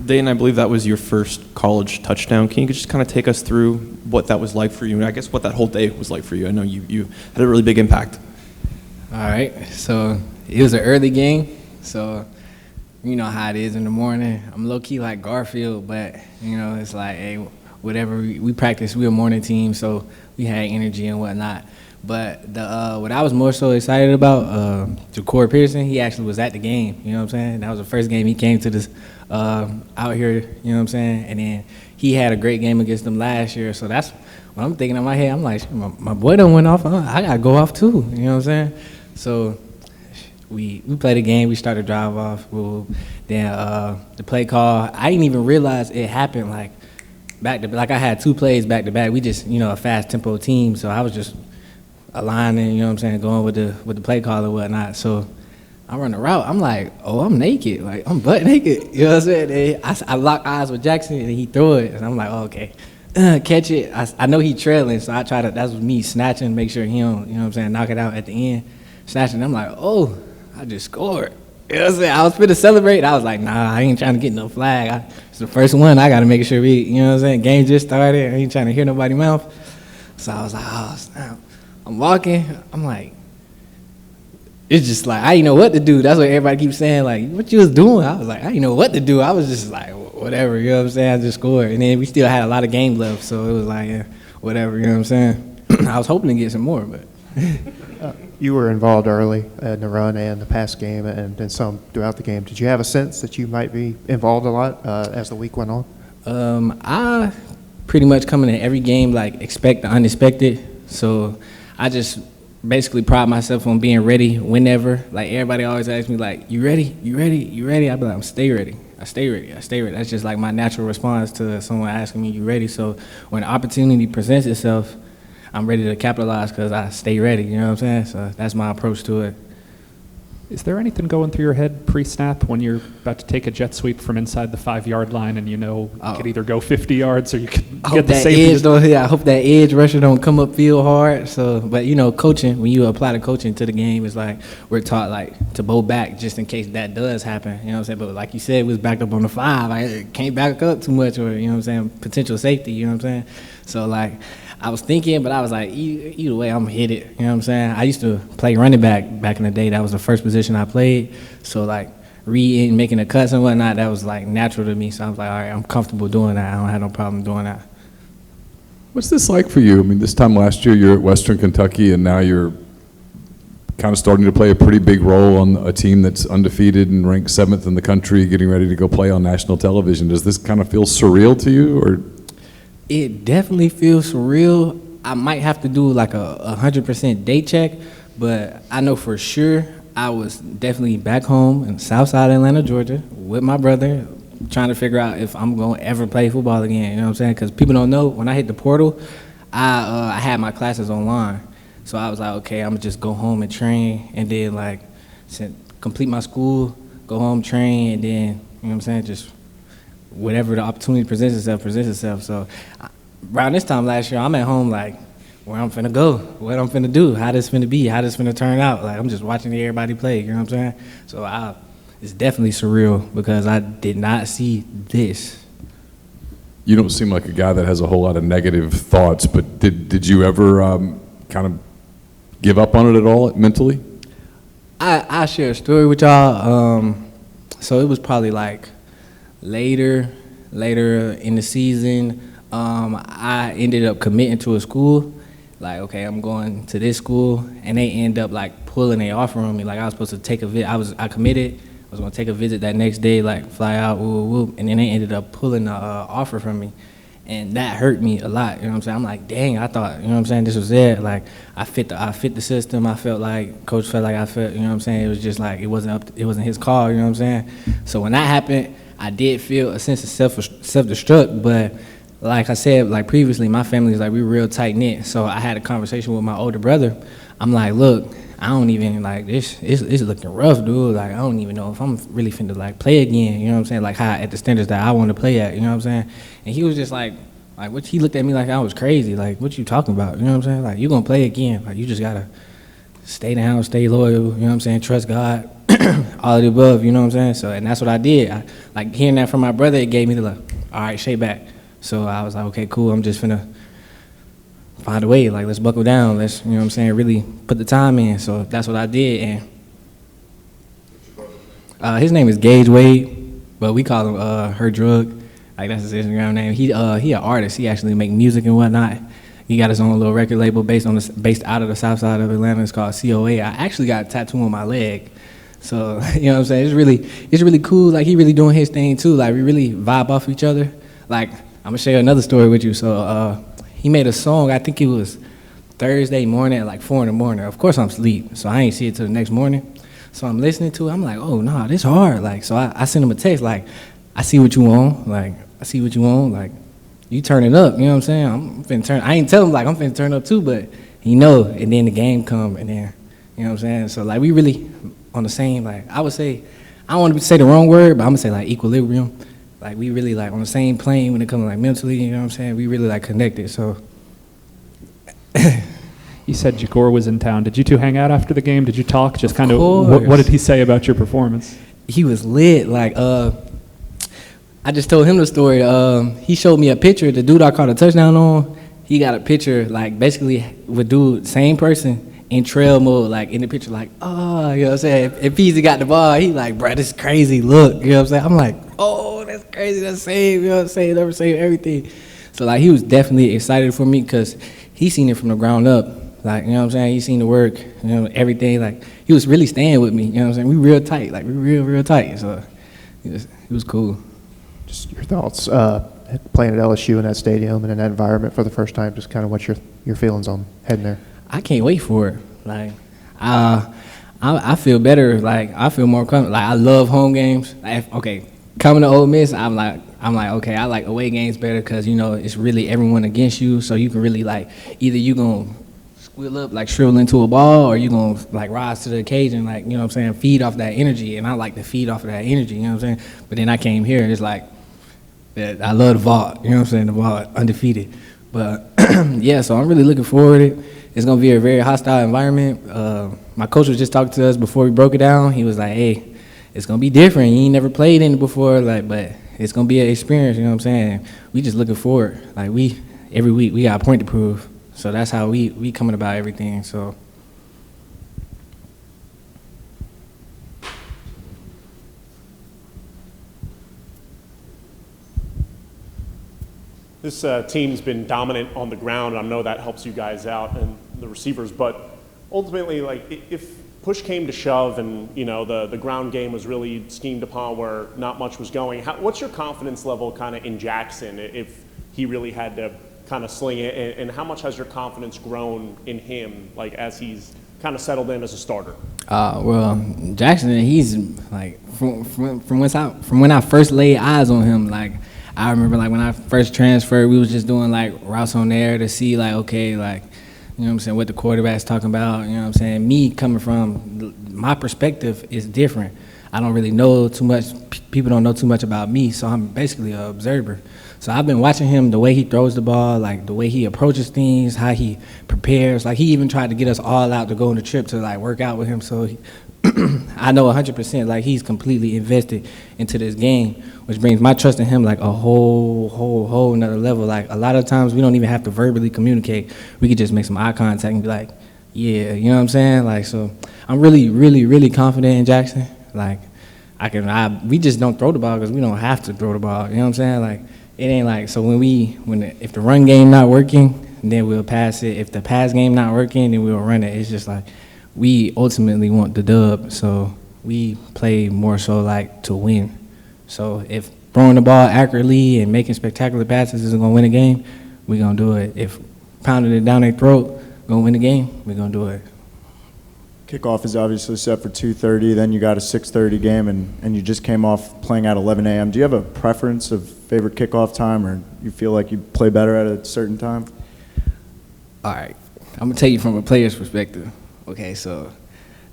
Dayton, I believe that was your first college touchdown. Can you just kind of take us through what that was like for you, and I guess what that whole day was like for you? I know you had a really big impact. All right, so it was an early game, so you know how it is in the morning. I'm low-key like Garfield, but, you know, it's like, hey, whatever. We practice, we're a morning team, so we had energy and whatnot. But what I was more so excited about, to Corey Pearson, he actually was at the game, you know what I'm saying? That was the first game he came to this out here, you know what I'm saying? And then he had a great game against them last year, so that's what I'm thinking in my head. I'm like, my boy done went off, I got to go off too, you know what I'm saying? So we played a game, we started drive off, then the play call, I didn't even realize it happened like back to back. I had 2 plays back to back. We just, you know, a fast tempo team, so I was just aligning, you know what I'm saying, going with the play call and whatnot. So I run the route, I'm like, oh, I'm naked, like I'm butt naked, you know what I'm saying? I lock eyes with Jackson and he threw it, and I'm like, oh, okay, catch it. I know he trailing, so I try to, that's me snatching, make sure he don't, you know what I'm saying, knock it out at the end, snatching. I'm like, oh, I just scored. You know what I'm saying? I was finna celebrate. I was like, nah, I ain't trying to get no flag. It's the first one. I got to make sure we, you know what I'm saying? Game just started. I ain't trying to hear nobody's mouth. So I was like, oh, snap. I'm walking. I'm like, it's just like, I didn't know what to do. That's what everybody keeps saying, like, what you was doing? I was like, I didn't know what to do. I was just like, whatever, you know what I'm saying? I just scored. And then we still had a lot of game left. So it was like, yeah, whatever, you know what I'm saying? I was hoping to get some more, but. You were involved early in the run and the pass game and then some throughout the game. Did you have a sense that you might be involved a lot as the week went on? I pretty much come into every game like expect the unexpected. So I just basically pride myself on being ready whenever. Like everybody always asks me like, you ready? You ready? You ready? I be like, I'm stay ready. I stay ready. I stay ready. That's just like my natural response to someone asking me, you ready? So when the opportunity presents itself, I'm ready to capitalize because I stay ready, you know what I'm saying? So that's my approach to it. Is there anything going through your head pre-snap when you're about to take a jet sweep from inside the 5-yard line and you know you could either go 50 yards or you could get the safety? I hope that edge rusher don't come up field hard. So, but you know, coaching, when you apply the coaching to the game, it's like we're taught like to bow back just in case that does happen, you know what I'm saying? But like you said, we was backed up on the 5. I can't back up too much or, you know what I'm saying, potential safety, you know what I'm saying? So like, I was thinking, but I was like, either way, I'm hit it. You know what I'm saying? I used to play running back in the day. That was the first position I played. So, like, reading, making the cuts and whatnot, that was, like, natural to me. So I was like, all right, I'm comfortable doing that. I don't have no problem doing that. What's this like for you? I mean, this time last year, you're at Western Kentucky, and now you're kind of starting to play a pretty big role on a team that's undefeated and ranked 7th in the country, getting ready to go play on national television. Does this kind of feel surreal to you, or? It definitely feels surreal. I might have to do like a 100% date check, but I know for sure I was definitely back home in south side of Atlanta, Georgia, with my brother, trying to figure out if I'm going to ever play football again, you know what I'm saying? Because people don't know, when I hit the portal, I had my classes online. So I was like, okay, I'm going to just go home and train, and then like complete my school, go home, train, and then, you know what I'm saying, just whatever the opportunity presents itself. So around this time last year, I'm at home like, where I'm finna go, what I'm finna do, how this finna be, how this finna turn out. Like, I'm just watching everybody play, you know what I'm saying? So it's definitely surreal because I did not see this. You don't seem like a guy that has a whole lot of negative thoughts, but did you ever kind of give up on it at all mentally? I share a story with y'all. So it was probably like later in the season, I ended up committing to a school. Like, okay, I'm going to this school, and they end up like pulling their offer on me. Like I was supposed to take a visit. I committed. I was gonna take a visit that next day, like fly out, and then they ended up pulling the offer from me, and that hurt me a lot. You know what I'm saying? I'm like, dang, I thought, you know what I'm saying, this was it. Like I fit the system. I felt like coach felt like I felt. You know what I'm saying? It was just like it wasn't his call. You know what I'm saying? So when that happened, I did feel a sense of self-destruct, but like I said, like previously, my family is like, we real tight-knit. So I had a conversation with my older brother. I'm like, look, I don't even, like, this is looking rough, dude. Like, I don't even know if I'm really finna, like, play again, you know what I'm saying? Like, how, at the standards that I want to play at, you know what I'm saying? And he was just like, what, he looked at me like I was crazy. Like, what you talking about, you know what I'm saying? Like, you gonna play again. Like, you just gotta stay down, stay loyal, you know what I'm saying? Trust God. all of the above, you know what I'm saying? So, and that's what I did. Like hearing that from my brother, it gave me the all right, shake back. So I was like, okay, cool. I'm just finna find a way. Like, let's buckle down. Let's, you know what I'm saying, really put the time in. So that's what I did. And his name is Gage Wade, but we call him Her Drug. Like, that's his Instagram name. He an artist. He actually make music and whatnot. He got his own little record label based out of the south side of Atlanta. It's called COA. I actually got a tattoo on my leg. So, you know what I'm saying? It's really cool. Like, he really doing his thing too. Like, we really vibe off each other. Like, I'm gonna share another story with you. So, he made a song, I think it was Thursday morning at like 4 in the morning. Of course I'm asleep, so I ain't see it till the next morning. So I'm listening to it, I'm like, oh nah, this hard. Like, so I sent him a text like, I see what you want. Like, I see what you want. Like, you turn it up, you know what I'm saying? I'm finna turn, I ain't tell him like I'm finna turn up too, but he know, and then the game come, and then, you know what I'm saying? So like, we really on the same, like, I would say, I don't want to say the wrong word, but I'm gonna say like equilibrium. Like, we really like on the same plane when it comes to like mentally, you know what I'm saying? We really like connected, so. You said Jagor was in town. Did you two hang out after the game? Did you talk? Just kind of, what did he say about your performance? He was lit. Like, I just told him the story. He showed me a picture. The dude I caught a touchdown on, he got a picture, like, basically with dude, same person, in trail mode, like, in the picture, like, oh, you know what I'm saying? If Peasy got the ball, he like, bro, this is crazy, look, you know what I'm saying? I'm like, oh, that's crazy, that's save, you know what I'm saying? Never save everything. So, like, he was definitely excited for me because he seen it from the ground up. Like, you know what I'm saying? He seen the work, you know, everything. Like, he was really staying with me, you know what I'm saying? We real tight, like, we real tight. So, it was cool. Just your thoughts, playing at LSU in that stadium and in that environment for the first time, just kind of what your feelings on heading there. I can't wait for it. Like, I feel better. Like, I feel more comfortable. Like, I love home games. Like, okay, coming to Ole Miss, I'm like, okay, I like away games better because, you know, it's really everyone against you. So you can really, like, either you going to squill up, like, shrivel into a ball, or you going to, like, rise to the occasion, like, you know what I'm saying, feed off that energy. And I like to feed off of that energy, you know what I'm saying? But then I came here, and it's like, I love the vault, you know what I'm saying, the vault, undefeated. But, yeah, so I'm really looking forward to it. It's going to be a very hostile environment. My coach was just talking to us before we broke it down. He was like, hey, it's going to be different. You ain't never played in it before, like, but it's going to be an experience, you know what I'm saying? We just looking forward. Like, every week, we got a point to prove. So that's how we coming about everything, so. This team's been dominant on the ground, and I know that helps you guys out and the receivers, but ultimately, like, if push came to shove and, you know, the ground game was really schemed upon where not much was going, what's your confidence level kind of in Jackson if he really had to kind of sling it, and how much has your confidence grown in him, like, as he's kind of settled in as a starter? Well, Jackson, he's, like, from when I first laid eyes on him, like, I remember, like, when I first transferred, we was just doing, like, routes on there to see, like, okay, like, you know what I'm saying, what the quarterback's talking about, you know what I'm saying? Me coming from, my perspective is different. I don't really know too much, people don't know too much about me, so I'm basically an observer. So I've been watching him, the way he throws the ball, like, the way he approaches things, how he prepares. Like, he even tried to get us all out to go on the trip to, like, work out with him, so I know 100%, like, he's completely invested into this game, which brings my trust in him, like, a whole nother level. Like, a lot of times we don't even have to verbally communicate. We could just make some eye contact and be like, yeah, you know what I'm saying? Like, so I'm really confident in Jackson. Like, we just don't throw the ball because we don't have to throw the ball, you know what I'm saying? Like, it ain't like, so if the run game not working, then we'll pass it. If the pass game not working, then we'll run it. It's just like, we ultimately want the dub, so we play more so like to win. So if throwing the ball accurately and making spectacular passes is gonna win a game, we're gonna do it. If pounding it down their throat gonna win the game, we're gonna do it. Kickoff is obviously set for 2:30, then you got a 6:30 game, and you just came off playing at 11 a.m. Do you have a preference of favorite kickoff time, or you feel like you play better at a certain time? All right, I'm gonna tell you from a player's perspective. Okay, so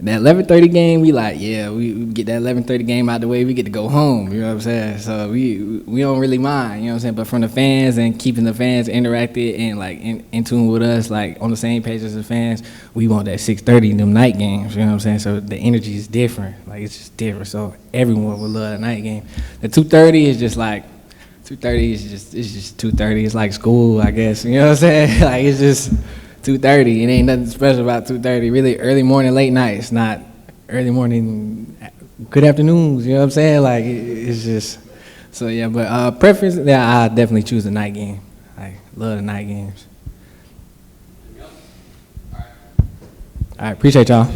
That 11:30 game, we like, yeah, we get that 11:30 game out the way, we get to go home, you know what I'm saying? So we don't really mind, you know what I'm saying? But from the fans and keeping the fans interacted and like in tune with us, like on the same page as the fans, we want that 6:30 them night games, you know what I'm saying? So the energy is different, like it's just different. So everyone would love the night game. The 2:30 is just like, 2:30 is just 2:30. It's like school, I guess, you know what I'm saying? Like it's just 2:30. It ain't nothing special about 2:30. Really early morning, late nights, not early morning, good afternoons. You know what I'm saying? Like it's just so yeah. But preference, yeah, I definitely choose the night game. I love the night games. All right, appreciate y'all.